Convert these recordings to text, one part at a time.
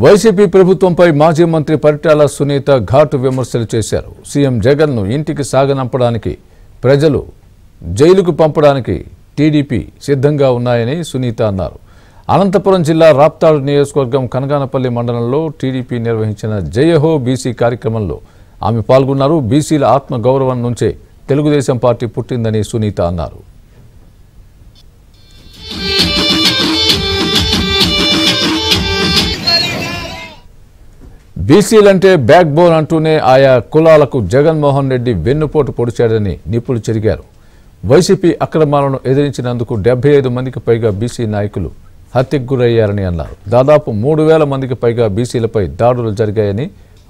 YCP ప్రభుత్వంపై మాజీ మంత్రి పరిటాల సునీత ఘాటు విమర్శలు చేశారు. సీఎం జగన్ను ఇంటికి సాగనంపడానికి ప్రజలు జైలుకు పంపడానికి టీడీపీ సిద్ధంగా ఉన్నాయని సునీత అన్నారు. అనంతపురం జిల్లా రాప్తాడు నియోజకవర్గం కనగానపల్లి మండలంలో టీడీపీ నిర్వహించిన జయహో బీసీ కార్యక్రమంలో ఆమె పాల్గొన్నారు. బీసీల ఆత్మ గౌరవం నుంచే తెలుగుదేశం పార్టీ పుట్టిందని సునీత అన్నారు. బీసీలంటే బ్యాక్ బోన్ అంటూనే ఆయా కులాలకు జగన్మోహన్ రెడ్డి వెన్నుపోటు పొడిచాడని నిప్పులు చెరిగారు. వైసీపీ అక్రమాలను ఎదిరించినందుకు 75 మందికి పైగా బీసీ నాయకులు హత్యకు గురయ్యారని అన్నారు. దాదాపు 3000 మందికి పైగా బీసీలపై దాడులు జరిగాయని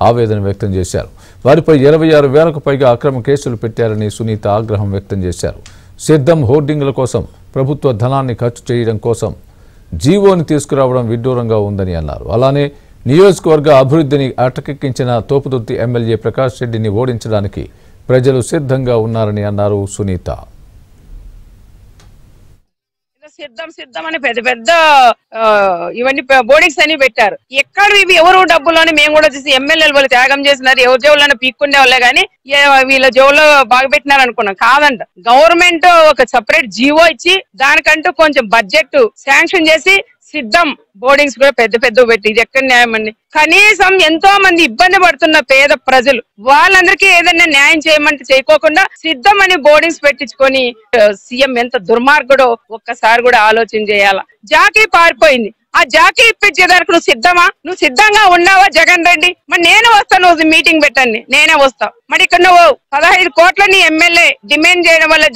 ఆవేదన వ్యక్తం చేశారు. వారిపై 26,000కు పైగా అక్రమ కేసులు పెట్టారని సునీత ఆగ్రహం వ్యక్తం చేశారు. సిద్ధం హోర్డింగ్ల కోసం ప్రభుత్వ ధనాన్ని ఖర్చు చేయడం కోసం జీవోని తీసుకురావడం విడ్డూరంగా ఉందని అన్నారు. అలానే నియోజకవర్గ అభివృద్ధిని అటకెక్కించిన తోపుదుర్తి ఎమ్మెల్యే ప్రకాష్ రెడ్డిని ఓడించడానికి ప్రజలు సిద్ధంగా ఉన్నారని అన్నారు సునీత. సిద్ధం అని పెద్ద పెద్ద ఇవన్నీ బోర్డింగ్స్ అని పెట్టారు. ఎక్కడ ఇవి ఎవరు డబ్బులని మేము కూడా చూసి ఎమ్మెల్యేలు వాళ్ళు త్యాగం చేసినారు. ఎవరి జోవులను పీక్కుండే వాళ్ళే గానీ వీళ్ళ జోవులో బాగా పెట్టినారు అనుకున్నాం. కాదంట, గవర్నమెంట్ ఒక సపరేట్ జీవో ఇచ్చి దానికంటూ కొంచెం బడ్జెట్ శాంక్షన్ చేసి సిద్ధం బోర్డింగ్స్ కూడా పెద్ద పెద్ద పెట్టి ఇది ఎక్కడ న్యాయం అండి? కనీసం ఎంతో మంది ఇబ్బంది పడుతున్న పేద ప్రజలు వాళ్ళందరికీ ఏదైనా న్యాయం చేయమంటే చేయకోకుండా సిద్ధం అని బోర్డింగ్స్ పెట్టించుకొని సీఎం ఎంత దుర్మార్గుడో ఒక్కసారి కూడా ఆలోచన చేయాలా. జాకీ పారిపోయింది, ఆ జాకీ ఇప్పించేదానికి నువ్వు సిద్ధమా? నువ్వు సిద్ధంగా ఉన్నావా జగన్ రెడ్డి? మరి నేను వస్తా, నువ్వు మీటింగ్ పెట్టండి, నేనే వస్తా. మరి ఇక్కడ నువ్వు 15 కోట్లని ఎమ్మెల్యే డిమాండ్ చేయడం వల్ల